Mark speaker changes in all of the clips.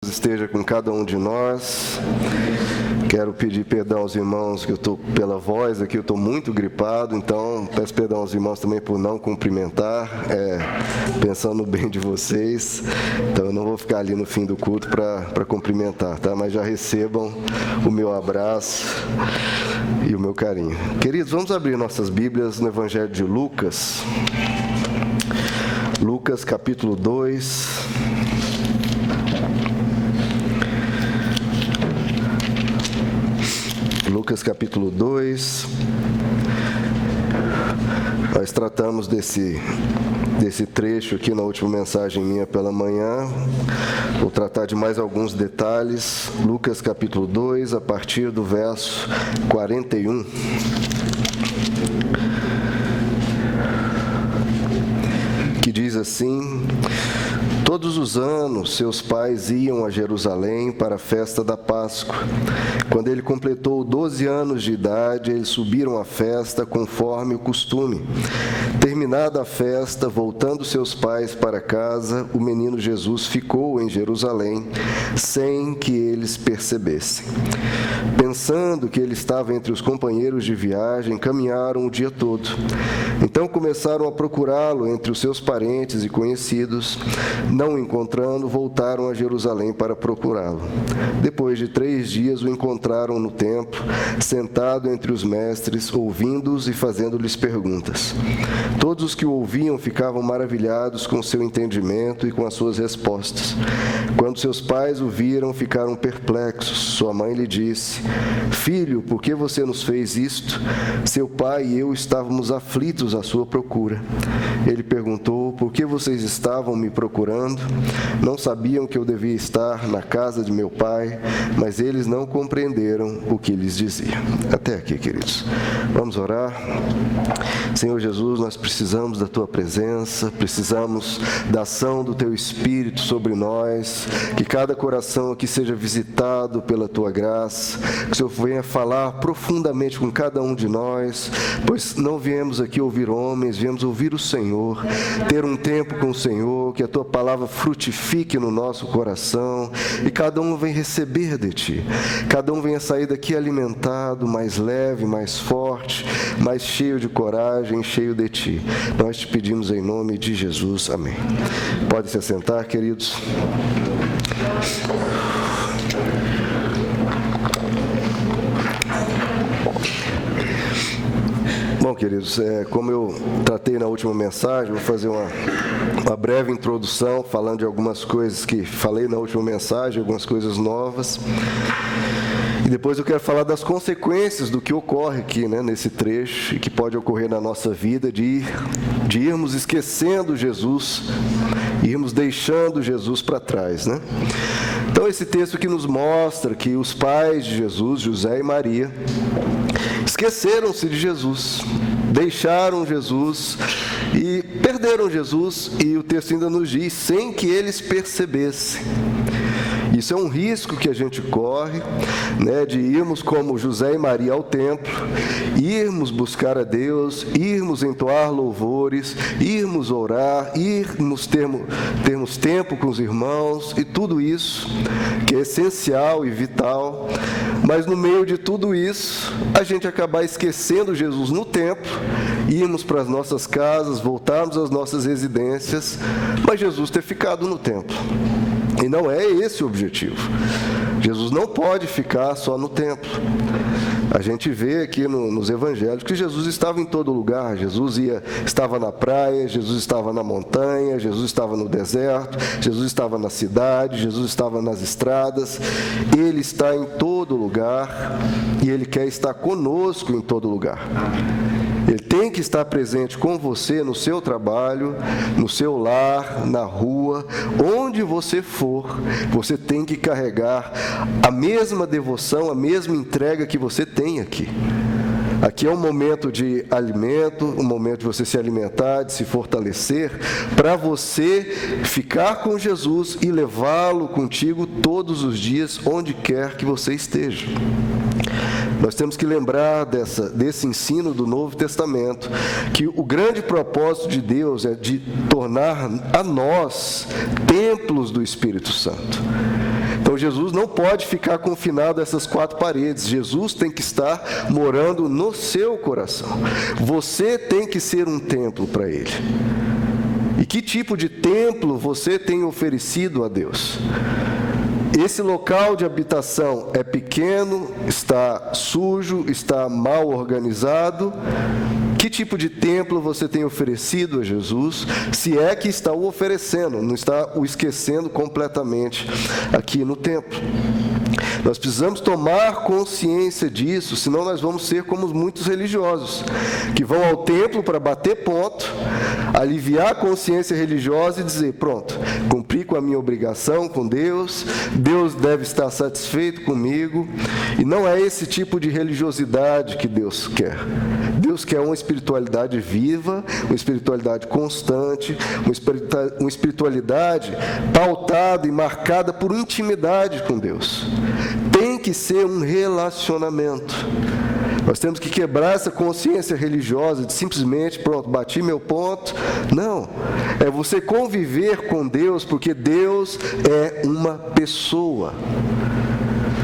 Speaker 1: Esteja com cada um de nós. Quero pedir perdão aos irmãos que eu estou pela voz aqui, eu estou muito gripado, então peço perdão aos irmãos também por não cumprimentar, pensando no bem de vocês. Então eu não vou ficar ali no fim do culto para cumprimentar, tá? Mas já recebam o meu abraço e o meu carinho. Queridos, vamos abrir nossas Bíblias no Evangelho de Lucas. Lucas capítulo 2. Lucas capítulo 2, nós tratamos desse trecho aqui na última mensagem minha pela manhã. Vou tratar de mais alguns detalhes. Lucas capítulo 2, a partir do verso 41. Que diz assim: todos os anos seus pais iam a Jerusalém para a festa da Páscoa. Quando ele completou 12 anos de idade, eles subiram à festa conforme o costume. Terminada a festa, voltando seus pais para casa, o menino Jesus ficou em Jerusalém, sem que eles percebessem. Pensando que ele estava entre os companheiros de viagem, caminharam o dia todo. Então começaram a procurá-lo entre os seus parentes e conhecidos. Não o encontrando, voltaram a Jerusalém para procurá-lo. Depois de 3 dias, o encontraram no templo, sentado entre os mestres, ouvindo-os e fazendo-lhes perguntas. Todos os que o ouviam ficavam maravilhados com seu entendimento e com as suas respostas. Quando seus pais o viram, ficaram perplexos. Sua mãe lhe disse: filho, por que você nos fez isto? Seu pai e eu estávamos aflitos à sua procura. Ele perguntou: por que vocês estavam me procurando? Não sabiam que eu devia estar na casa de meu pai, mas eles não compreenderam o que lhes dizia. Até aqui, queridos. Vamos orar. Senhor Jesus, nós precisamos da Tua presença, precisamos da ação do Teu Espírito sobre nós, que cada coração aqui seja visitado pela Tua graça, que o Senhor venha falar profundamente com cada um de nós, pois não viemos aqui ouvir homens, viemos ouvir o Senhor, ter um tempo com o Senhor, que a Tua palavra frutifique no nosso coração e cada um venha receber de Ti, cada um venha sair daqui alimentado, mais leve, mais forte, mais cheio de coragem, cheio de Ti. Nós te pedimos em nome de Jesus. Amém. Pode se assentar, queridos. Bom, queridos, como eu tratei na última mensagem, vou fazer uma breve introdução, falando de algumas coisas que falei na última mensagem, algumas coisas novas. E depois eu quero falar das consequências do que ocorre aqui, nesse trecho, e que pode ocorrer na nossa vida, de irmos esquecendo Jesus, irmos deixando Jesus para trás, Então, esse texto que nos mostra que os pais de Jesus, José e Maria, esqueceram-se de Jesus, deixaram Jesus e perderam Jesus, e o texto ainda nos diz, sem que eles percebessem. Isso é um risco que a gente corre, de irmos como José e Maria ao templo, irmos buscar a Deus, irmos entoar louvores, irmos orar, irmos termos tempo com os irmãos e tudo isso, que é essencial e vital, mas no meio de tudo isso, a gente acabar esquecendo Jesus no templo, irmos para as nossas casas, voltarmos às nossas residências, mas Jesus ter ficado no templo. E não é esse o objetivo. Jesus não pode ficar só no templo. A gente vê aqui nos evangelhos que Jesus estava em todo lugar. Jesus estava na praia, Jesus estava na montanha, Jesus estava no deserto, Jesus estava na cidade, Jesus estava nas estradas. Ele está em todo lugar e Ele quer estar conosco em todo lugar. Ele tem que estar presente com você no seu trabalho, no seu lar, na rua, onde você for, você tem que carregar a mesma devoção, a mesma entrega que você tem aqui. Aqui é um momento de alimento, um momento de você se alimentar, de se fortalecer, para você ficar com Jesus e levá-lo contigo todos os dias, onde quer que você esteja. Nós temos que lembrar desse ensino do Novo Testamento, que o grande propósito de Deus é de tornar a nós templos do Espírito Santo. Então Jesus não pode ficar confinado a essas 4 paredes. Jesus tem que estar morando no seu coração. Você tem que ser um templo para Ele. E que tipo de templo você tem oferecido a Deus? Esse local de habitação é pequeno, está sujo, está mal organizado? Que tipo de templo você tem oferecido a Jesus? Se é que está o oferecendo, não está o esquecendo completamente aqui no templo. Nós precisamos tomar consciência disso, senão nós vamos ser como muitos religiosos, que vão ao templo para bater ponto, aliviar a consciência religiosa e dizer, pronto, cumpri com a minha obrigação com Deus, Deus deve estar satisfeito comigo, e não é esse tipo de religiosidade que Deus quer. Deus quer uma espiritualidade viva, uma espiritualidade constante, uma espiritualidade pautada e marcada por intimidade com Deus. Tem que ser um relacionamento. Nós temos que quebrar essa consciência religiosa de simplesmente, pronto, bati meu ponto. Não, é você conviver com Deus, porque Deus é uma pessoa.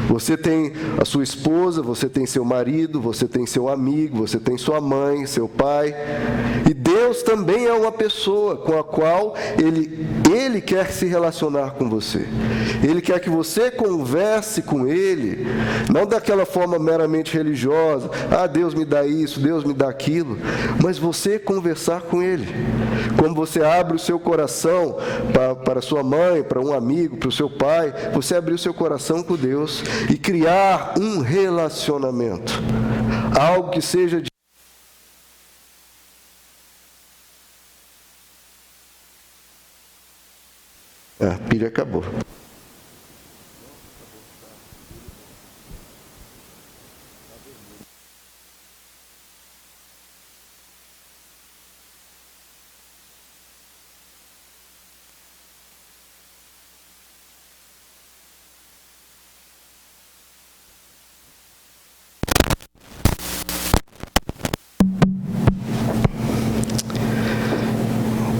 Speaker 1: Você tem a sua esposa, você tem seu marido, você tem seu amigo, você tem sua mãe, seu pai. E Deus também é uma pessoa com a qual Ele quer se relacionar com você. Ele quer que você converse com Ele, não daquela forma meramente religiosa. Ah, Deus me dá isso, Deus me dá aquilo. Mas você conversar com Ele. Como você abre o seu coração para sua mãe, para um amigo, para o seu pai, você abrir o seu coração com Deus e criar um relacionamento, algo que seja de... A pilha acabou.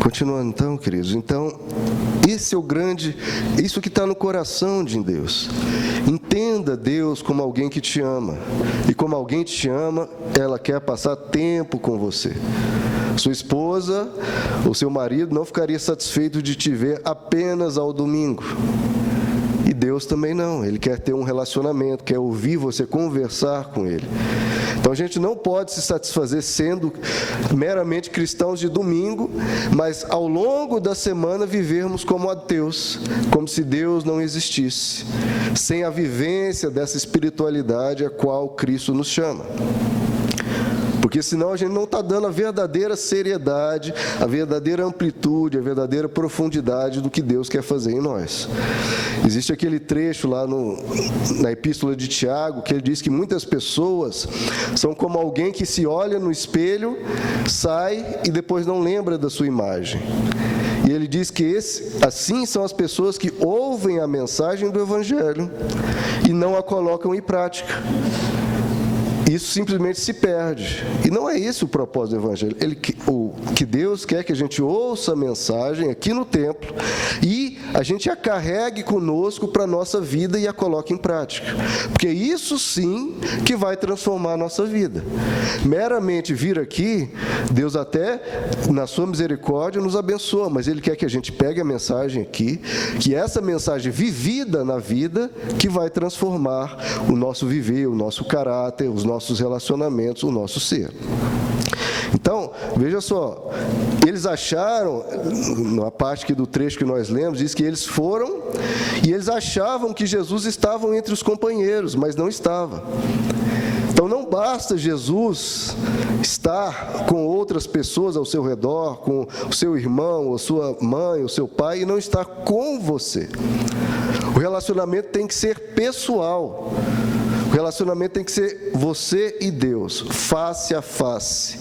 Speaker 1: Continuando então, queridos, então, esse é o grande, isso que está no coração de Deus. Entenda Deus como alguém que te ama, e como alguém que te ama, ela quer passar tempo com você. Sua esposa ou seu marido não ficaria satisfeito de te ver apenas ao domingo. E Deus também não, Ele quer ter um relacionamento, quer ouvir você conversar com Ele. Então a gente não pode se satisfazer sendo meramente cristãos de domingo, mas ao longo da semana vivermos como ateus, como se Deus não existisse, sem a vivência dessa espiritualidade a qual Cristo nos chama. Porque senão a gente não está dando a verdadeira seriedade, a verdadeira amplitude, a verdadeira profundidade do que Deus quer fazer em nós. Existe aquele trecho lá na Epístola de Tiago, que ele diz que muitas pessoas são como alguém que se olha no espelho, sai e depois não lembra da sua imagem. E ele diz que assim são as pessoas que ouvem a mensagem do Evangelho e não a colocam em prática. Isso simplesmente se perde. E não é esse o propósito do Evangelho. O que Deus quer que a gente ouça a mensagem aqui no templo e a gente a carregue conosco para a nossa vida e a coloque em prática. Porque isso sim que vai transformar a nossa vida. Meramente vir aqui, Deus até, na sua misericórdia, nos abençoa, mas Ele quer que a gente pegue a mensagem aqui, que essa mensagem vivida na vida, que vai transformar o nosso viver, o nosso caráter, os nossos relacionamentos, o nosso ser. Então, veja só, eles acharam, na parte aqui do trecho que nós lemos, diz que eles foram e eles achavam que Jesus estava entre os companheiros, mas não estava. Então não basta Jesus estar com outras pessoas ao seu redor, com o seu irmão, ou sua mãe, ou seu pai, e não estar com você. O relacionamento tem que ser pessoal. O relacionamento tem que ser você e Deus, face a face.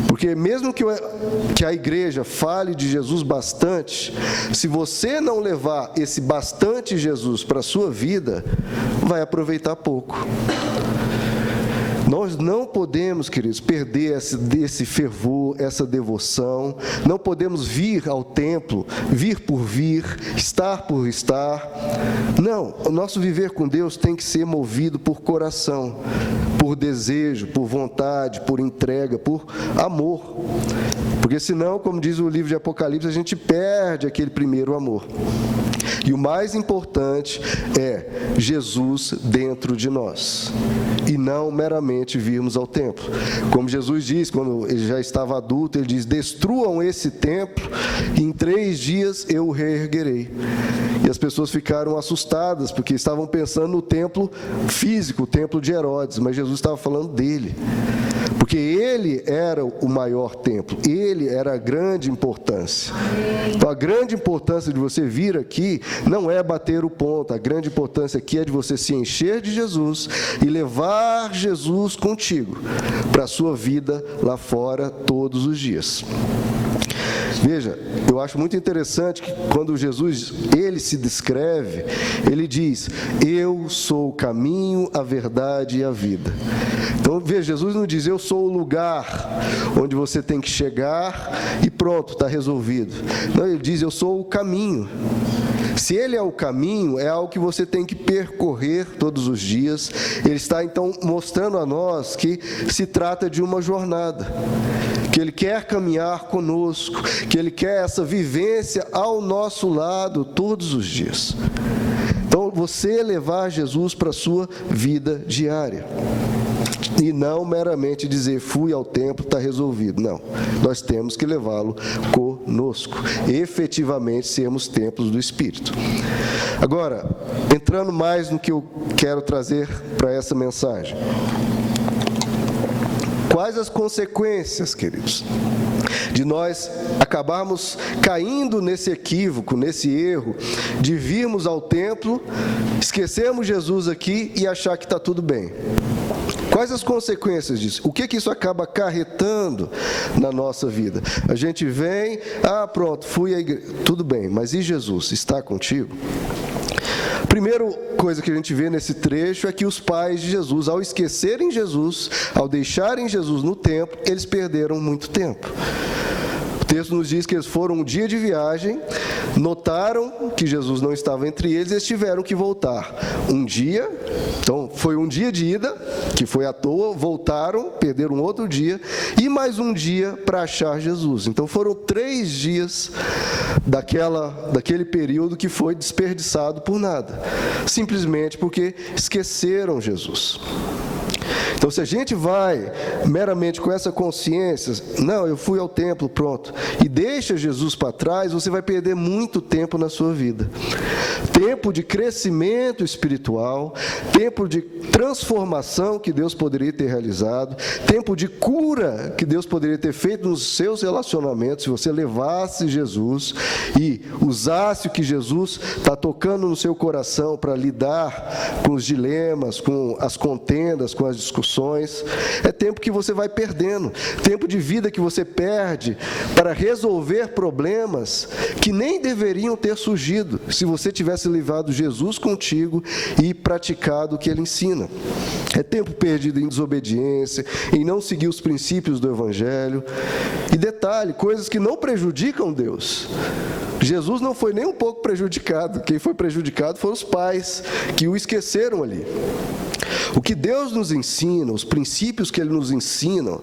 Speaker 1: Porque mesmo que a igreja fale de Jesus bastante, se você não levar esse bastante Jesus para a sua vida, vai aproveitar pouco. Nós não podemos, queridos, perder esse fervor, essa devoção. Não podemos vir ao templo, vir por vir, estar por estar. Não, o nosso viver com Deus tem que ser movido por coração, por desejo, por vontade, por entrega, por amor. Porque senão, como diz o livro de Apocalipse, a gente perde aquele primeiro amor. E o mais importante é Jesus dentro de nós, e não meramente virmos ao templo. Como Jesus diz, quando ele já estava adulto, ele diz: destruam esse templo, e em 3 dias eu o reerguerei. E as pessoas ficaram assustadas, porque estavam pensando no templo físico, o templo de Herodes, mas Jesus estava falando dele. Porque ele era o maior templo, ele era a grande importância. Então, a grande importância de você vir aqui não é bater o ponto, a grande importância aqui é de você se encher de Jesus e levar Jesus contigo para a sua vida lá fora todos os dias. Veja, eu acho muito interessante que quando Jesus, ele se descreve, ele diz: eu sou o caminho, a verdade e a vida. Então, veja, Jesus não diz: eu sou o lugar onde você tem que chegar e pronto, está resolvido. Não, ele diz: eu sou o caminho. Se ele é o caminho, é algo que você tem que percorrer todos os dias. Ele está, então, mostrando a nós que se trata de uma jornada, que ele quer caminhar conosco, que ele quer essa vivência ao nosso lado todos os dias. Então, você levar Jesus para a sua vida diária. E não meramente dizer: fui ao templo, está resolvido. Não, nós temos que levá-lo conosco, efetivamente sermos templos do Espírito. Agora, entrando mais no que eu quero trazer para essa mensagem. Quais as consequências, queridos, de nós acabarmos caindo nesse equívoco, nesse erro, de virmos ao templo, esquecermos Jesus aqui e achar que está tudo bem? Quais as consequências disso? O que isso acaba acarretando na nossa vida? A gente vem, pronto, fui à igreja, tudo bem, mas e Jesus? Está contigo? A primeira coisa que a gente vê nesse trecho é que os pais de Jesus, ao esquecerem Jesus, ao deixarem Jesus no templo, eles perderam muito tempo. O texto nos diz que eles foram um dia de viagem, notaram que Jesus não estava entre eles e eles tiveram que voltar. Um dia, então foi um dia de ida, que foi à toa, voltaram, perderam outro dia, e mais um dia para achar Jesus. Então foram 3 dias daquele período que foi desperdiçado por nada, simplesmente porque esqueceram Jesus. Então, se a gente vai meramente com essa consciência, não, eu fui ao templo, pronto, e deixa Jesus para trás, você vai perder muito tempo na sua vida. Tempo de crescimento espiritual, tempo de transformação que Deus poderia ter realizado, tempo de cura que Deus poderia ter feito nos seus relacionamentos, se você levasse Jesus e usasse o que Jesus está tocando no seu coração para lidar com os dilemas, com as contendas, com as discussões. É tempo que você vai perdendo, tempo de vida que você perde para resolver problemas que nem deveriam ter surgido se você tivesse levado Jesus contigo e praticado o que ele ensina. É tempo perdido em desobediência, em não seguir os princípios do Evangelho. E detalhe, coisas que não prejudicam Deus. Jesus não foi nem um pouco prejudicado. Quem foi prejudicado foram os pais, que o esqueceram ali. O que Deus nos ensina, os princípios que Ele nos ensina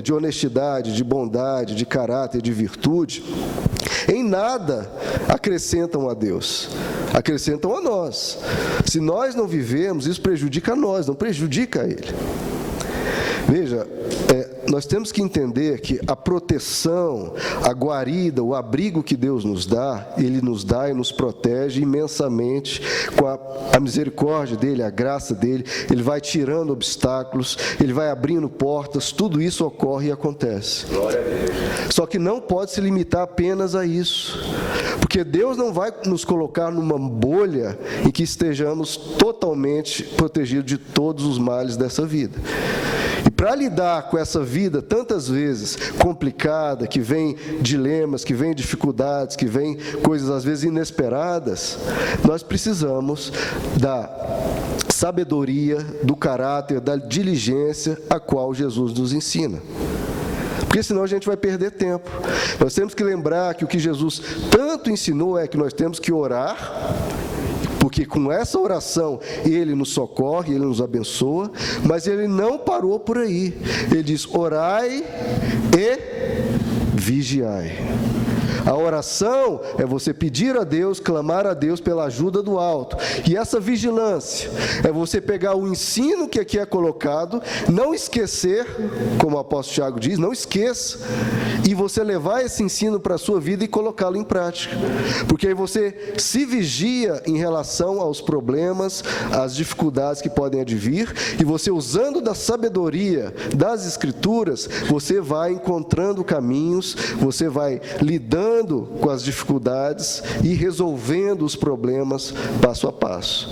Speaker 1: de honestidade, de bondade, de caráter, de virtude, em nada acrescentam a Deus, acrescentam a nós. Se nós não vivemos, isso prejudica a nós, não prejudica a Ele. Veja, nós temos que entender que a proteção, a guarida, o abrigo que Deus nos dá, Ele nos dá e nos protege imensamente com a misericórdia dEle, a graça dEle. Ele vai tirando obstáculos, Ele vai abrindo portas, tudo isso ocorre e acontece. Glória a Deus. Só que não pode se limitar apenas a isso, porque Deus não vai nos colocar numa bolha em que estejamos totalmente protegidos de todos os males dessa vida. E para lidar com essa vida, tantas vezes complicada, que vem dilemas, que vem dificuldades, que vem coisas às vezes inesperadas, nós precisamos da sabedoria, do caráter, da diligência a qual Jesus nos ensina. Porque senão a gente vai perder tempo. Nós temos que lembrar que o que Jesus tanto ensinou é que nós temos que orar, porque com essa oração Ele nos socorre, Ele nos abençoa, mas Ele não parou por aí. Ele diz: orai e vigiai. A oração é você pedir a Deus, clamar a Deus pela ajuda do alto. E essa vigilância é você pegar o ensino que aqui é colocado, não esquecer, como o apóstolo Tiago diz, não esqueça, e você levar esse ensino para a sua vida e colocá-lo em prática. Porque aí você se vigia em relação aos problemas, às dificuldades que podem advir, e você, usando da sabedoria das Escrituras, você vai encontrando caminhos, você vai lidando com as dificuldades e resolvendo os problemas passo a passo.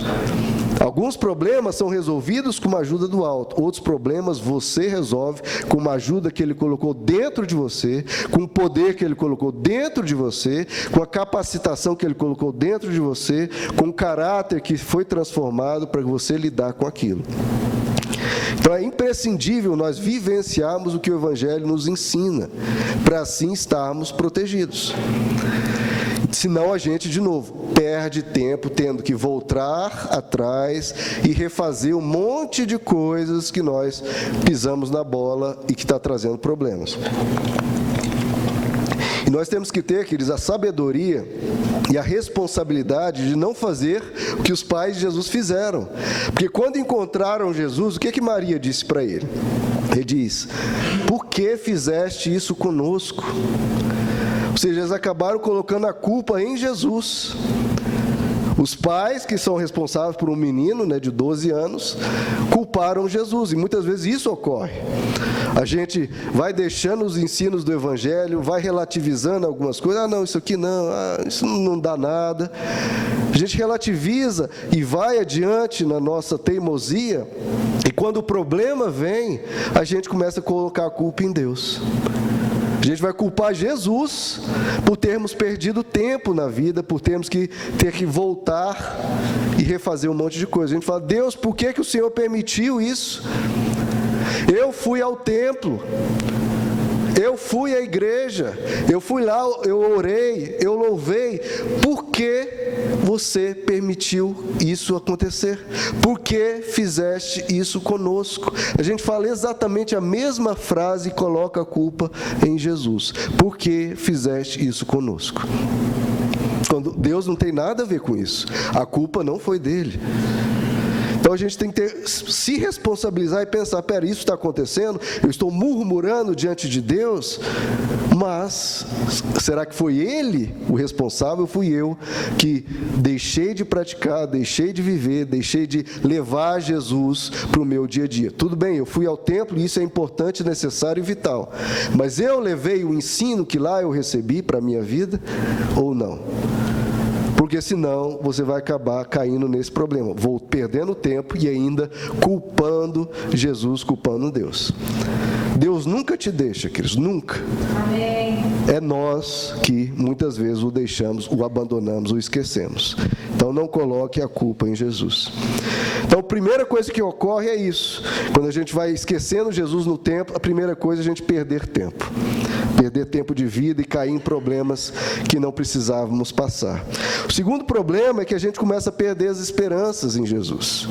Speaker 1: Alguns problemas são resolvidos com uma ajuda do alto, outros problemas você resolve com uma ajuda que Ele colocou dentro de você, com o poder que Ele colocou dentro de você, com a capacitação que Ele colocou dentro de você, com o caráter que foi transformado para você lidar com aquilo. Então é imprescindível nós vivenciarmos o que o Evangelho nos ensina, para assim estarmos protegidos. Senão a gente, de novo, perde tempo tendo que voltar atrás e refazer um monte de coisas que nós pisamos na bola e que está trazendo problemas. E nós temos que ter, queridos, a sabedoria e a responsabilidade de não fazer o que os pais de Jesus fizeram. Porque quando encontraram Jesus, o que Maria disse para ele? Ele diz: por que fizeste isso conosco? Ou seja, eles acabaram colocando a culpa em Jesus. Os pais, que são responsáveis por um menino, de 12 anos, culparam Jesus, e muitas vezes isso ocorre. A gente vai deixando os ensinos do Evangelho, vai relativizando algumas coisas. Não, isso aqui não, isso não dá nada. A gente relativiza e vai adiante na nossa teimosia, e quando o problema vem, a gente começa a colocar a culpa em Deus. A gente vai culpar Jesus por termos perdido tempo na vida, por termos que ter que voltar e refazer um monte de coisa. A gente fala: Deus, por que o Senhor permitiu isso? Eu fui ao templo, eu fui à igreja, eu fui lá, eu orei, eu louvei. Por que você permitiu isso acontecer? Por que fizeste isso conosco? A gente fala exatamente a mesma frase e coloca a culpa em Jesus. Por que fizeste isso conosco? Quando Deus não tem nada a ver com isso. A culpa não foi dele. Então a gente tem que se responsabilizar e pensar: pera, isso está acontecendo, eu estou murmurando diante de Deus, mas será que foi Ele o responsável? Fui eu que deixei de praticar, deixei de viver, deixei de levar Jesus para o meu dia a dia. Tudo bem, eu fui ao templo e isso é importante, necessário e vital, mas eu levei o ensino que lá eu recebi para a minha vida ou não? Porque senão você vai acabar caindo nesse problema, vou perdendo tempo e ainda culpando Jesus, culpando Deus. Deus nunca te deixa, queridos, nunca. Amém. É nós que muitas vezes o deixamos, o abandonamos, o esquecemos. Então não coloque a culpa em Jesus. Então a primeira coisa que ocorre é isso. Quando a gente vai esquecendo Jesus no tempo, a primeira coisa é a gente perder tempo. Perder tempo de vida e cair em problemas que não precisávamos passar. O segundo problema é que a gente começa a perder as esperanças em Jesus.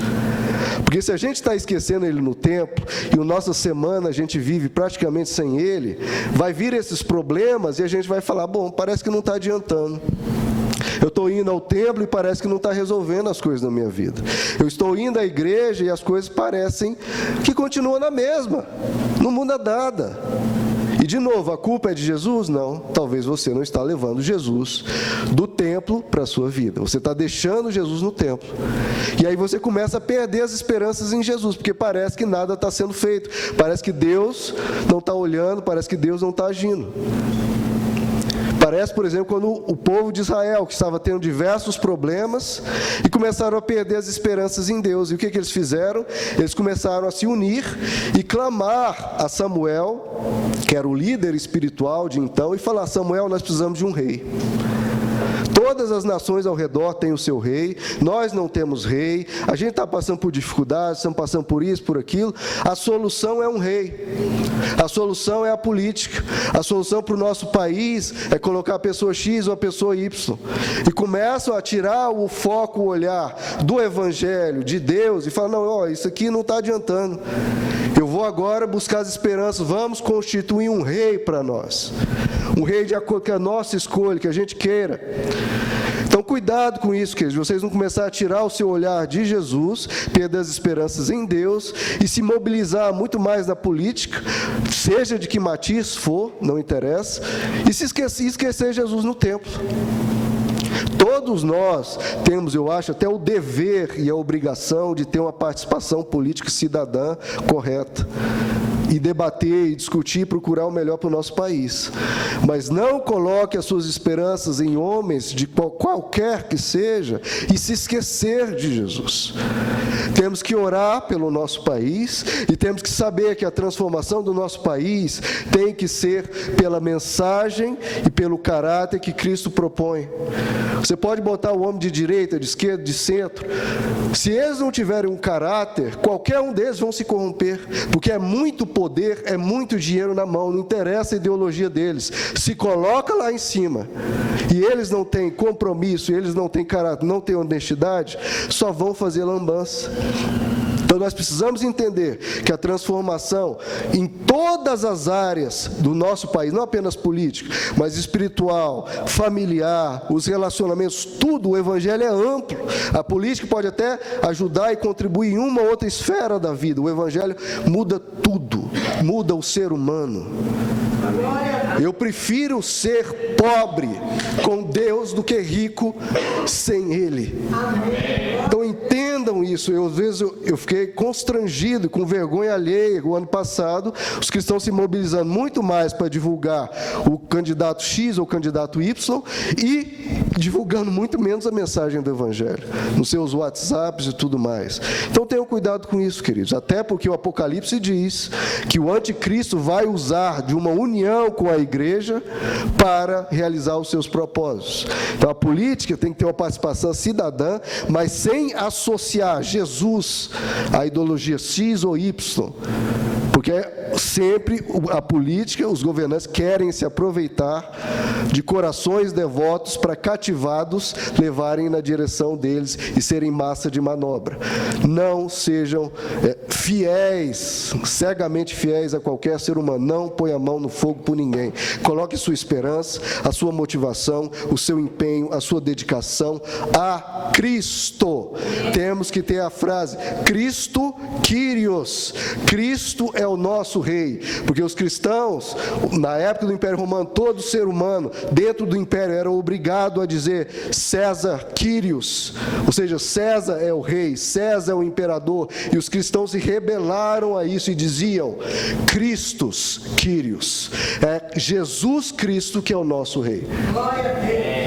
Speaker 1: Porque se a gente está esquecendo Ele no templo, e a nossa semana a gente vive praticamente sem Ele, vai vir esses problemas e a gente vai falar: bom, parece que não está adiantando. Eu estou indo ao templo e parece que não está resolvendo as coisas na minha vida. Eu estou indo à igreja e as coisas parecem que continuam na mesma, não muda nada. E de novo, a culpa é de Jesus? Não. Talvez você não está levando Jesus do templo para a sua vida. Você está deixando Jesus no templo. E aí você começa a perder as esperanças em Jesus, porque parece que nada está sendo feito. Parece que Deus não está olhando, parece que Deus não está agindo. Parece, por exemplo, quando o povo de Israel, que estava tendo diversos problemas, e começaram a perder as esperanças em Deus. E o que eles fizeram? Eles começaram a se unir e clamar a Samuel, que era o líder espiritual de então, e falar: Samuel, nós precisamos de um rei. Todas as nações ao redor têm o seu rei, nós não temos rei, a gente está passando por dificuldades, estamos passando por isso, por aquilo. A solução é um rei, a solução é a política, a solução para o nosso país é colocar a pessoa X ou a pessoa Y. E começam a tirar o foco, o olhar do Evangelho, de Deus, e falam, não, isso aqui não está adiantando. Eu vou agora buscar as esperanças, vamos constituir um rei para nós. Um rei de acordo com a nossa escolha, que a gente queira. Então, cuidado com isso, queridos. Vocês vão começar a tirar o seu olhar de Jesus, perder as esperanças em Deus e se mobilizar muito mais na política, seja de que matiz for, não interessa, e se esquecer Jesus no templo. Todos nós temos, eu acho, até o dever e a obrigação de ter uma participação política cidadã correta. E debater, e discutir, e procurar o melhor para o nosso país. Mas não coloque as suas esperanças em homens, de qualquer que seja, e se esquecer de Jesus. Temos que orar pelo nosso país, e temos que saber que a transformação do nosso país tem que ser pela mensagem e pelo caráter que Cristo propõe. Você pode botar o homem de direita, de esquerda, de centro. Se eles não tiverem um caráter, qualquer um deles vão se corromper, porque é muito poder, é muito dinheiro na mão, não interessa a ideologia deles. Se coloca lá em cima, e eles não têm compromisso, eles não têm caráter, não têm honestidade, só vão fazer lambança. Então nós precisamos entender que a transformação em todas as áreas do nosso país, não apenas política, mas espiritual, familiar, os relacionamentos, tudo, o Evangelho é amplo. A política pode até ajudar e contribuir em uma ou outra esfera da vida. O Evangelho muda tudo, muda o ser humano. Eu prefiro ser pobre com Deus do que rico sem Ele. Então entendam isso. Às vezes eu fiquei constrangido, com vergonha alheia. O ano passado, os cristãos se mobilizando muito mais para divulgar o candidato X ou o candidato Y e divulgando muito menos a mensagem do Evangelho, nos seus WhatsApps e tudo mais. Então tenham cuidado com isso, queridos. Até porque o Apocalipse diz que o anticristo vai usar de uma união com a igreja para realizar os seus propósitos. Então a política tem que ter uma participação cidadã, mas sem associar Jesus à ideologia X ou Y, porque sempre a política, os governantes querem se aproveitar de corações devotos para cativados levarem na direção deles e serem massa de manobra. Não sejam fiéis, cegamente fiéis a qualquer ser humano. Não põe a mão no fogo por ninguém. Coloque sua esperança, a sua motivação, o seu empenho, a sua dedicação a Cristo. Temos que ter a frase, Cristo Kyrios. Cristo é o nosso rei, porque os cristãos, na época do Império Romano, todo ser humano dentro do Império era obrigado a dizer César Kyrios, ou seja, César é o rei, César é o imperador, e os cristãos se rebelaram a isso e diziam Christus Kyrios, é Jesus Cristo que é o nosso rei.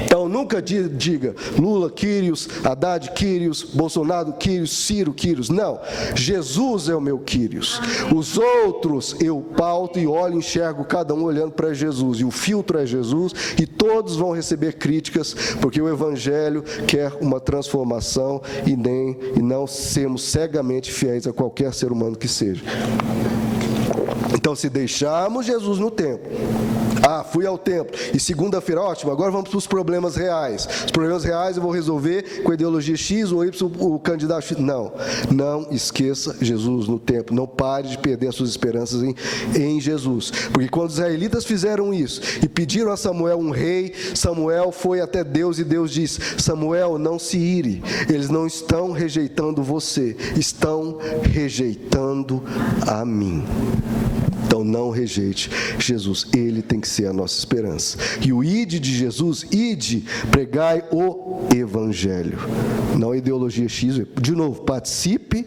Speaker 1: Então nunca diga Lula Kyrios, Haddad Kyrios, Bolsonaro Kyrios, Ciro Kyrios, não, Jesus é o meu Kyrios. Os outros eu pauto e olho e enxergo cada um olhando para Jesus, e o filtro é Jesus, e todos vão receber críticas, porque o Evangelho quer uma transformação e não sermos cegamente fiéis a qualquer ser humano que seja. Então, se deixarmos Jesus no templo, fui ao templo, e segunda-feira, ótimo, agora vamos para os problemas reais. Os problemas reais eu vou resolver com a ideologia X ou Y, o candidato X. Não esqueça Jesus no templo, não pare de perder as suas esperanças em Jesus. Porque quando os israelitas fizeram isso e pediram a Samuel um rei, Samuel foi até Deus e Deus disse, Samuel, não se ire, eles não estão rejeitando você, estão rejeitando a mim. Então não rejeite Jesus, Ele tem que ser a nossa esperança. E o ide de Jesus, ide, pregai o Evangelho, não a ideologia X. De novo, participe,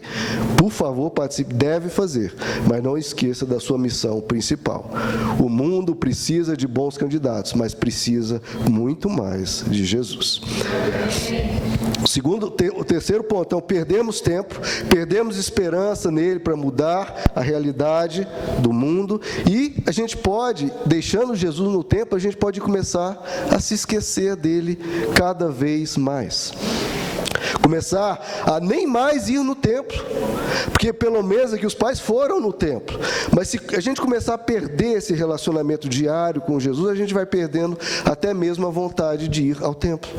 Speaker 1: por favor, participe, deve fazer, mas não esqueça da sua missão principal. O mundo precisa de bons candidatos, mas precisa muito mais de Jesus. O terceiro ponto, então, perdemos tempo, perdemos esperança nele para mudar a realidade do do mundo, e a gente pode, deixando Jesus no templo, a gente pode começar a se esquecer dele cada vez mais. Começar a nem mais ir no templo, porque pelo menos é que os pais foram no templo, mas se a gente começar a perder esse relacionamento diário com Jesus, a gente vai perdendo até mesmo a vontade de ir ao templo.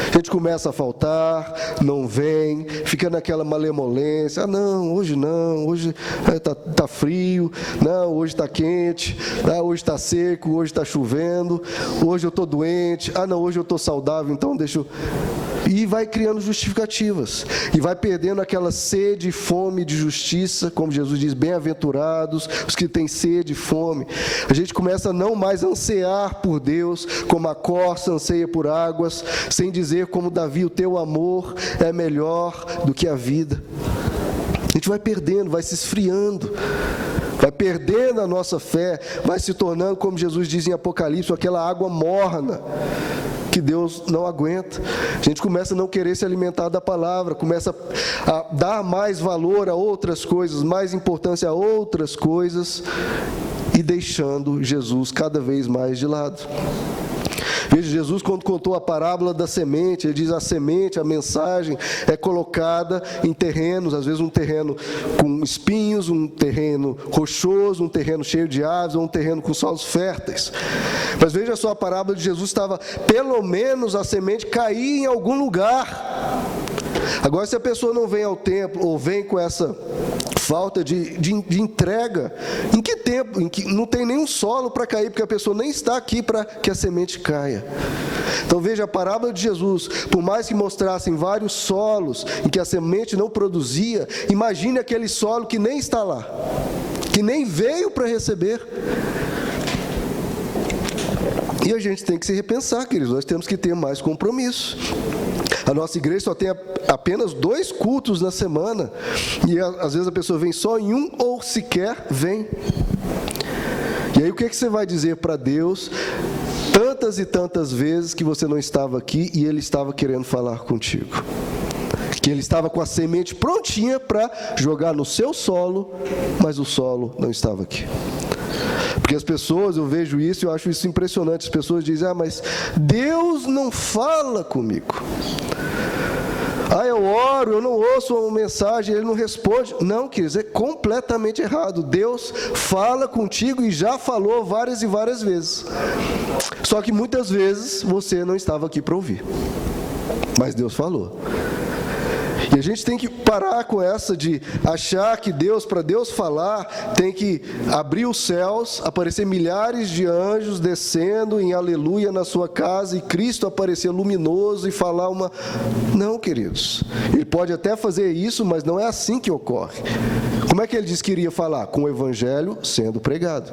Speaker 1: A gente começa a faltar, não vem, fica naquela malemolência, hoje está frio, hoje está quente, hoje está seco, hoje está chovendo, hoje eu estou doente, hoje eu estou saudável, então deixa eu... E vai criando justificativas, e vai perdendo aquela sede e fome de justiça, como Jesus diz, bem-aventurados os que têm sede e fome. A gente começa a não mais ansiar por Deus, como a corça anseia por águas, sem dizer como Davi, o teu amor é melhor do que a vida. A gente vai perdendo, vai se esfriando, vai perdendo a nossa fé, vai se tornando, como Jesus diz em Apocalipse, aquela água morna, que Deus não aguenta. A gente começa a não querer se alimentar da palavra, começa a dar mais valor a outras coisas, mais importância a outras coisas, e deixando Jesus cada vez mais de lado. Veja, Jesus, quando contou a parábola da semente, ele diz: a semente, a mensagem é colocada em terrenos, às vezes um terreno com espinhos, um terreno rochoso, um terreno cheio de aves, ou um terreno com solos férteis. Mas veja só, a parábola de Jesus estava, pelo menos a semente cair em algum lugar. Agora, se a pessoa não vem ao templo, ou vem com essa falta de entrega, em que tempo, em que não tem nenhum solo para cair, porque a pessoa nem está aqui para que a semente caia. Então veja, a parábola de Jesus, por mais que mostrassem vários solos em que a semente não produzia, imagine aquele solo que nem está lá, que nem veio para receber. E a gente tem que se repensar, queridos, nós temos que ter mais compromisso. A nossa igreja só tem apenas 2 cultos na semana, e às vezes a pessoa vem só em um, ou sequer vem. E aí o que você vai dizer para Deus tantas e tantas vezes que você não estava aqui e Ele estava querendo falar contigo? Que Ele estava com a semente prontinha para jogar no seu solo, mas o solo não estava aqui. Porque as pessoas, eu vejo isso e eu acho isso impressionante. As pessoas dizem: mas Deus não fala comigo. Eu oro, eu não ouço uma mensagem, Ele não responde. Não, queridos, é completamente errado. Deus fala contigo e já falou várias e várias vezes. Só que muitas vezes você não estava aqui para ouvir. Mas Deus falou. E a gente tem que parar com essa de achar que Deus, para Deus falar, tem que abrir os céus, aparecer milhares de anjos descendo em aleluia na sua casa e Cristo aparecer luminoso e falar uma... Não, queridos. Ele pode até fazer isso, mas não é assim que ocorre. Como é que ele disse que iria falar? Com o evangelho sendo pregado.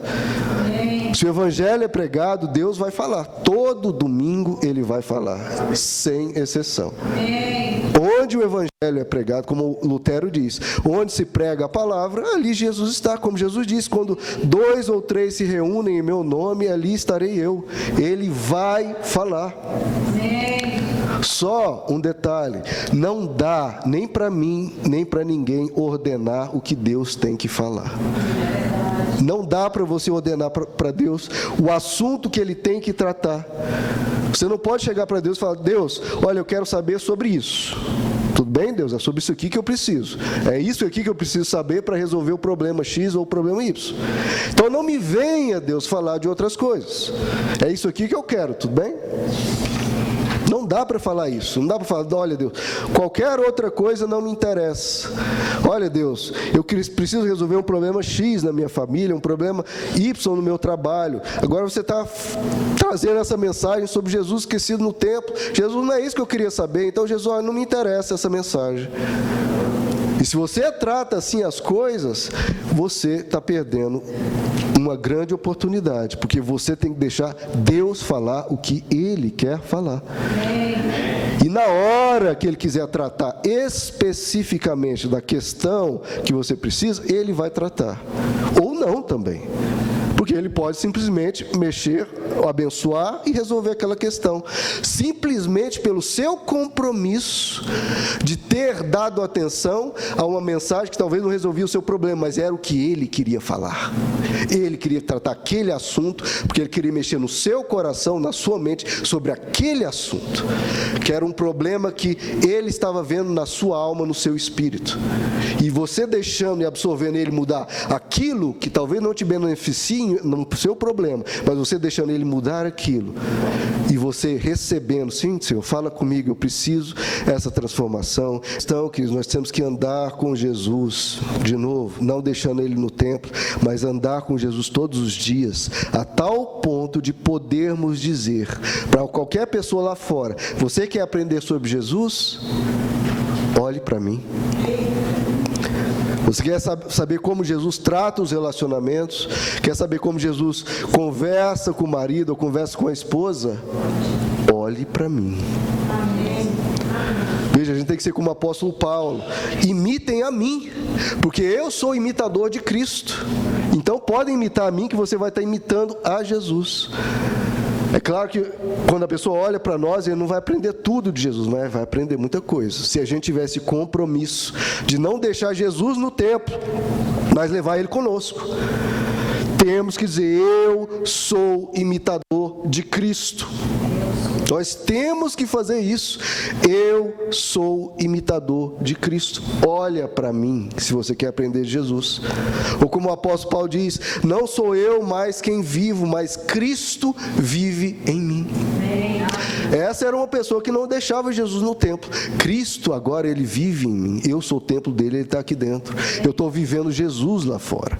Speaker 1: Se o evangelho é pregado, Deus vai falar. Todo domingo Ele vai falar, sem exceção. Onde o evangelho é pregado, como Lutero diz, onde se prega a palavra, ali Jesus está. Como Jesus disse: quando 2 ou 3 se reúnem em meu nome, ali estarei eu. Ele vai falar. Só um detalhe: não dá nem para mim, nem para ninguém ordenar o que Deus tem que falar. Não dá para você ordenar para Deus o assunto que Ele tem que tratar. Você não pode chegar para Deus e falar: Deus, olha, eu quero saber sobre isso. Tudo bem, Deus? É sobre isso aqui que eu preciso. É isso aqui que eu preciso saber para resolver o problema X ou o problema Y. Então não me venha, Deus, falar de outras coisas. É isso aqui que eu quero, tudo bem? Não dá para falar isso. Não dá para falar: olha, Deus, qualquer outra coisa não me interessa. Olha, Deus, eu preciso resolver um problema X na minha família, um problema Y no meu trabalho. Agora você está trazendo essa mensagem sobre Jesus esquecido no templo. Jesus, não é isso que eu queria saber. Então, Jesus, olha, não me interessa essa mensagem. E se você trata assim as coisas, você está perdendo uma grande oportunidade, porque você tem que deixar Deus falar o que Ele quer falar. E na hora que Ele quiser tratar especificamente da questão que você precisa, Ele vai tratar. Ou não também. Porque ele pode simplesmente mexer, abençoar e resolver aquela questão. Simplesmente pelo seu compromisso de ter dado atenção a uma mensagem que talvez não resolvia o seu problema, mas era o que ele queria falar. Ele queria tratar aquele assunto, porque ele queria mexer no seu coração, na sua mente, sobre aquele assunto, que era um problema que ele estava vendo na sua alma, no seu espírito. E você deixando e absorvendo ele mudar aquilo que talvez não te beneficie no seu problema, mas você deixando ele mudar aquilo, e você recebendo, sim, Senhor, fala comigo, eu preciso dessa transformação. Então, queridos, nós temos que andar com Jesus, de novo, não deixando ele no templo, mas andar com Jesus todos os dias, a tal ponto de podermos dizer para qualquer pessoa lá fora: você quer aprender sobre Jesus? Olhe para mim. Você quer saber como Jesus trata os relacionamentos? Quer saber como Jesus conversa com o marido ou conversa com a esposa? Olhe para mim. Veja, a gente tem que ser como o apóstolo Paulo: imitem a mim, porque eu sou imitador de Cristo. Então podem imitar a mim, que você vai estar imitando a Jesus. É claro que quando a pessoa olha para nós, ele não vai aprender tudo de Jesus, mas vai aprender muita coisa. Se a gente tivesse compromisso de não deixar Jesus no templo, mas levar ele conosco. Temos que dizer: eu sou imitador de Cristo. Nós temos que fazer isso. Eu sou imitador de Cristo. Olha para mim, se você quer aprender de Jesus. Ou como o apóstolo Paulo diz: não sou eu mais quem vivo, mas Cristo vive em mim. Essa era uma pessoa que não deixava Jesus no templo. Cristo agora, ele vive em mim. Eu sou o templo dele, ele está aqui dentro. Eu estou vivendo Jesus lá fora.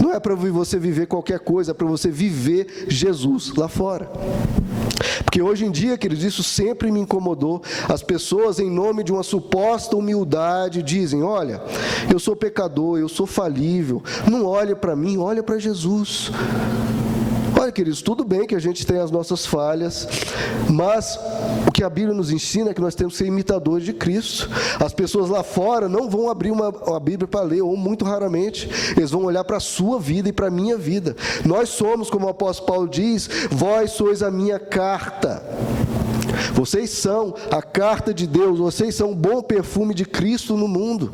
Speaker 1: Não é para você viver qualquer coisa, é para você viver Jesus lá fora. Porque hoje em dia, queridos, isso sempre me incomodou. As pessoas, em nome de uma suposta humildade, dizem: olha, eu sou pecador, eu sou falível, não olha para mim, olha para Jesus. Olha, queridos, tudo bem que a gente tem as nossas falhas, mas o que a Bíblia nos ensina é que nós temos que ser imitadores de Cristo. As pessoas lá fora não vão abrir uma Bíblia para ler, ou muito raramente. Eles vão olhar para a sua vida e para a minha vida. Nós somos, como o apóstolo Paulo diz: vós sois a minha carta. Vocês são a carta de Deus, vocês são o bom perfume de Cristo no mundo.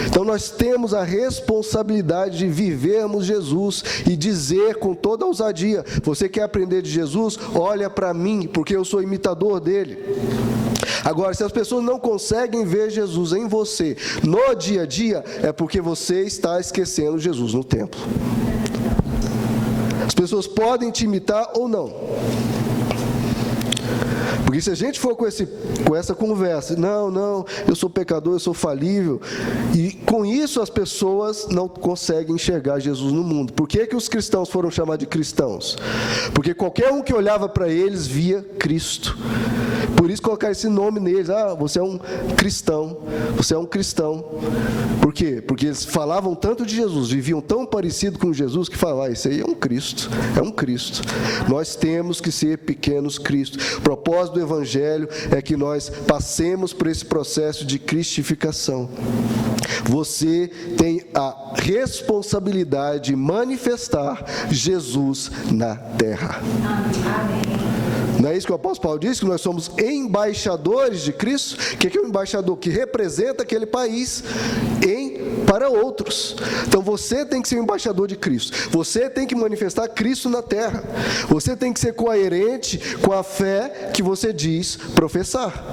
Speaker 1: Então nós temos a responsabilidade de vivermos Jesus e dizer com toda ousadia: você quer aprender de Jesus? Olha para mim, porque eu sou imitador dele. Agora, se as pessoas não conseguem ver Jesus em você no dia a dia, é porque você está esquecendo Jesus no templo. As pessoas podem te imitar ou não. Porque se a gente for com essa conversa: não, eu sou pecador, eu sou falível, e com isso as pessoas não conseguem enxergar Jesus no mundo. Por que os cristãos foram chamados de cristãos? Porque qualquer um que olhava para eles via Cristo. Por isso colocar esse nome neles: você é um cristão, você é um cristão. Por quê? Porque eles falavam tanto de Jesus, viviam tão parecido com Jesus, que falavam: isso aí é um Cristo, é um Cristo. Nós temos que ser pequenos Cristos. O propósito do Evangelho é que nós passemos por esse processo de cristificação. Você tem a responsabilidade de manifestar Jesus na terra. Amém. Não é isso que o apóstolo Paulo diz? Que nós somos embaixadores de Cristo? O que é um embaixador? Que representa aquele país para outros. Então você tem que ser um embaixador de Cristo. Você tem que manifestar Cristo na terra. Você tem que ser coerente com a fé que você diz professar.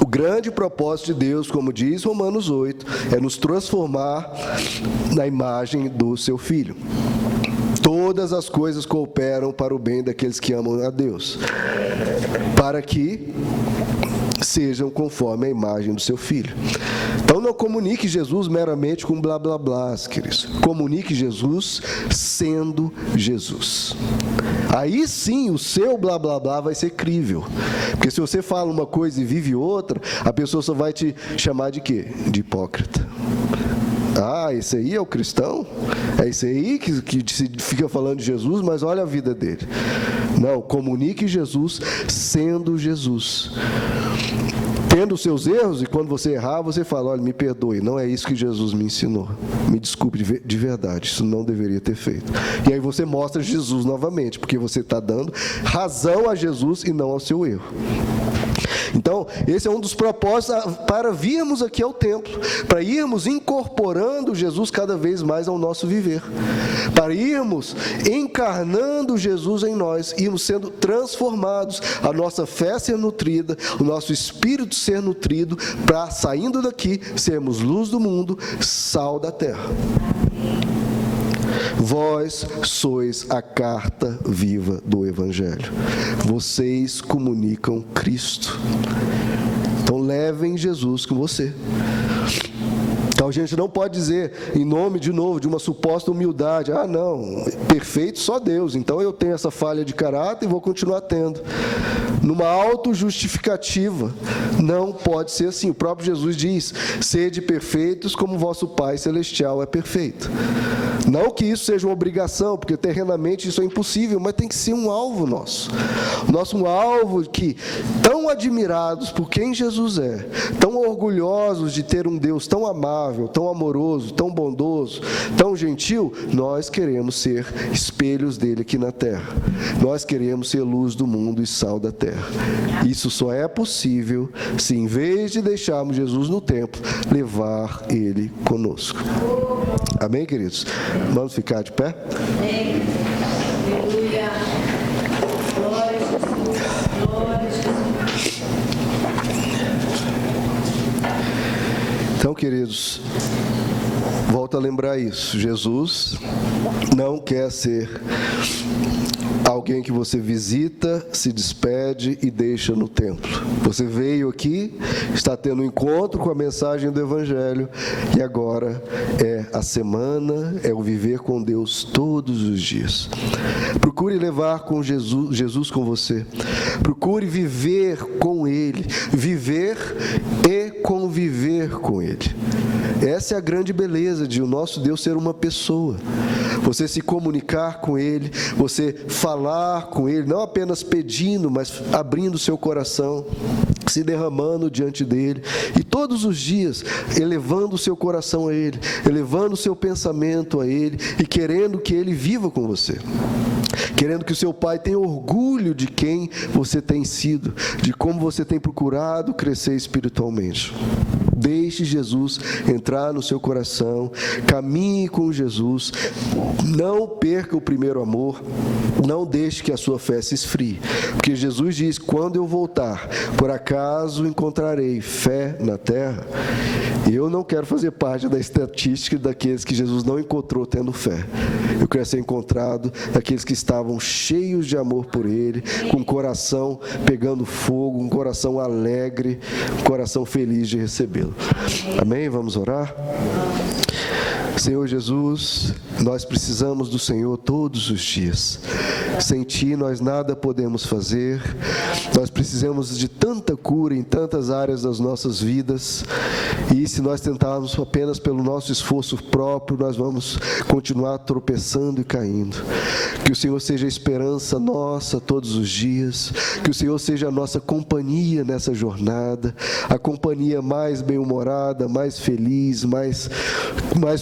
Speaker 1: O grande propósito de Deus, como diz Romanos 8, é nos transformar na imagem do seu Filho. Todas as coisas cooperam para o bem daqueles que amam a Deus, para que sejam conforme a imagem do seu Filho. Então não comunique Jesus meramente com blá blá blá, queridos. Comunique Jesus sendo Jesus. Aí sim o seu blá blá blá vai ser crível. Porque se você fala uma coisa e vive outra, a pessoa só vai te chamar de quê? De hipócrita. Ah, esse aí é o cristão? É esse aí que fica falando de Jesus, mas olha a vida dele. Não, comunique Jesus sendo Jesus. Tendo os seus erros, e quando você errar, você fala, olha, me perdoe, não é isso que Jesus me ensinou. Me desculpe de verdade, isso não deveria ter feito. E aí você mostra Jesus novamente, porque você está dando razão a Jesus e não ao seu erro. Então, esse é um dos propósitos para virmos aqui ao templo, para irmos incorporando Jesus cada vez mais ao nosso viver, para irmos encarnando Jesus em nós, irmos sendo transformados, a nossa fé ser nutrida, o nosso espírito ser nutrido, para, saindo daqui, sermos luz do mundo, sal da terra. Vós sois a carta viva do Evangelho. Vocês comunicam Cristo. Então levem Jesus com você. Então a gente não pode dizer, em nome, de novo, de uma suposta humildade, ah não, perfeito só Deus, então eu tenho essa falha de caráter e vou continuar tendo. Numa autojustificativa, não pode ser assim. O próprio Jesus diz, sede perfeitos como vosso Pai Celestial é perfeito. Não que isso seja uma obrigação, porque terrenamente isso é impossível, mas tem que ser um alvo nosso. Nosso alvo que, tão admirados por quem Jesus é, tão orgulhosos de ter um Deus tão amável, tão amoroso, tão bondoso, tão gentil, nós queremos ser espelhos dele aqui na terra. Nós queremos ser luz do mundo e sal da terra. Isso só é possível se, em vez de deixarmos Jesus no templo, levar ele conosco. Amém, queridos? Vamos ficar de pé?
Speaker 2: Amém. Aleluia. Glória a Jesus. Glória a Jesus.
Speaker 1: Então, queridos, volto a lembrar isso. Jesus não quer ser alguém que você visita, se despede e deixa no templo. Você veio aqui, está tendo um encontro com a mensagem do Evangelho e agora é a semana, é o viver com Deus todos os dias. Procure levar com Jesus com você. Procure viver com Ele, viver e conviver com Ele. Essa é a grande beleza de o nosso Deus ser uma pessoa. Você se comunicar com Ele, você falar com Ele, não apenas pedindo, mas abrindo seu coração, se derramando diante dEle, e todos os dias elevando o seu coração a Ele, elevando o seu pensamento a Ele, e querendo que Ele viva com você. Querendo que o seu pai tenha orgulho de quem você tem sido, de como você tem procurado crescer espiritualmente. Deixe Jesus entrar no seu coração, caminhe com Jesus, não perca o primeiro amor, não deixe que a sua fé se esfrie, porque Jesus diz, quando eu voltar, por acaso encontrarei fé na terra? Eu não quero fazer parte da estatística daqueles que Jesus não encontrou tendo fé. Eu quero ser encontrado daqueles que estavam cheios de amor por Ele, com o coração pegando fogo, um coração alegre, um coração feliz de recebê-lo. Amém? Vamos orar? Senhor Jesus, nós precisamos do Senhor todos os dias. Sem Ti nós nada podemos fazer. Nós precisamos de tanta cura em tantas áreas das nossas vidas. E se nós tentarmos apenas pelo nosso esforço próprio, nós vamos continuar tropeçando e caindo. Que o Senhor seja a esperança nossa todos os dias. Que o Senhor seja a nossa companhia nessa jornada. A companhia mais bem-humorada, mais feliz, mais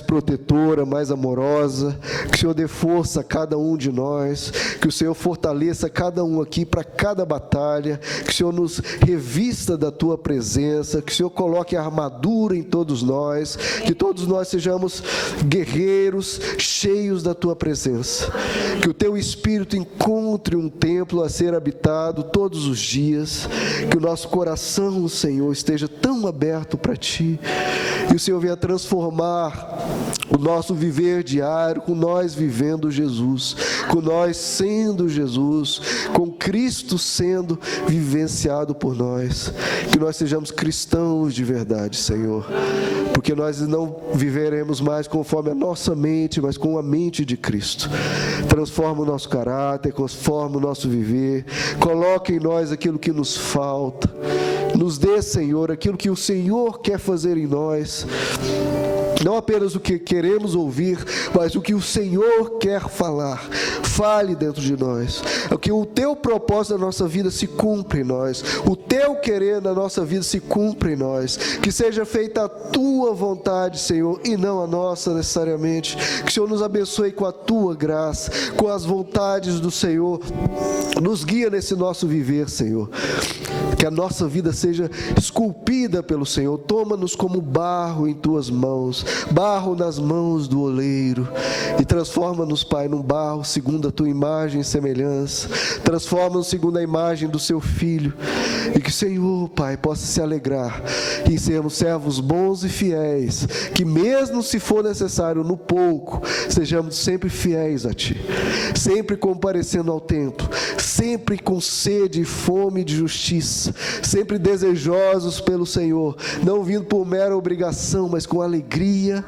Speaker 1: protetora, mais amorosa. Que o Senhor dê força a cada um de nós. Que o Senhor fortaleça cada um aqui para cada batalha. Que o Senhor nos revista da Tua presença. Que o Senhor coloque a armadura em todos nós. Que todos nós sejamos guerreiros cheios da Tua presença. Que o Teu Espírito encontre um templo a ser habitado todos os dias. Que o nosso coração, Senhor, esteja tão aberto para Ti. E o Senhor venha transformar o nosso viver diário, com nós vivendo Jesus, com nós sendo Jesus, com Cristo sendo vivenciado por nós. Que nós sejamos cristãos de verdade, Senhor, porque nós não viveremos mais conforme a nossa mente, mas com a mente de Cristo. Transforma o nosso caráter, transforma o nosso viver, coloca em nós aquilo que nos falta. Nos dê, Senhor, aquilo que o Senhor quer fazer em nós.
Speaker 3: Não apenas o que queremos ouvir, mas o que o Senhor quer falar. Fale dentro de nós. Que o Teu propósito na nossa vida se cumpra em nós. O Teu querer na nossa vida se cumpra em nós. Que seja feita a Tua vontade, Senhor, e não a nossa necessariamente. Que o Senhor nos abençoe com a Tua graça, com as vontades do Senhor. Nos guia nesse nosso viver, Senhor. Que a nossa vida seja esculpida pelo Senhor. Toma-nos como barro em Tuas mãos, barro nas mãos do oleiro, e transforma-nos, Pai, num barro segundo a Tua imagem e semelhança. Transforma-nos segundo a imagem do Seu Filho, e que o Senhor, Pai, possa se alegrar em sermos servos bons e fiéis, que mesmo se for necessário no pouco, sejamos sempre fiéis a Ti, sempre comparecendo ao templo, sempre com sede e fome de justiça, sempre desejosos pelo Senhor, não vindo por mera obrigação, mas com alegria.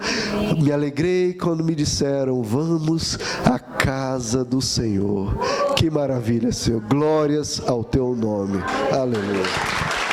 Speaker 3: Me alegrei quando me disseram: vamos à casa do Senhor. Que maravilha, Senhor. Glórias ao Teu nome. Aleluia.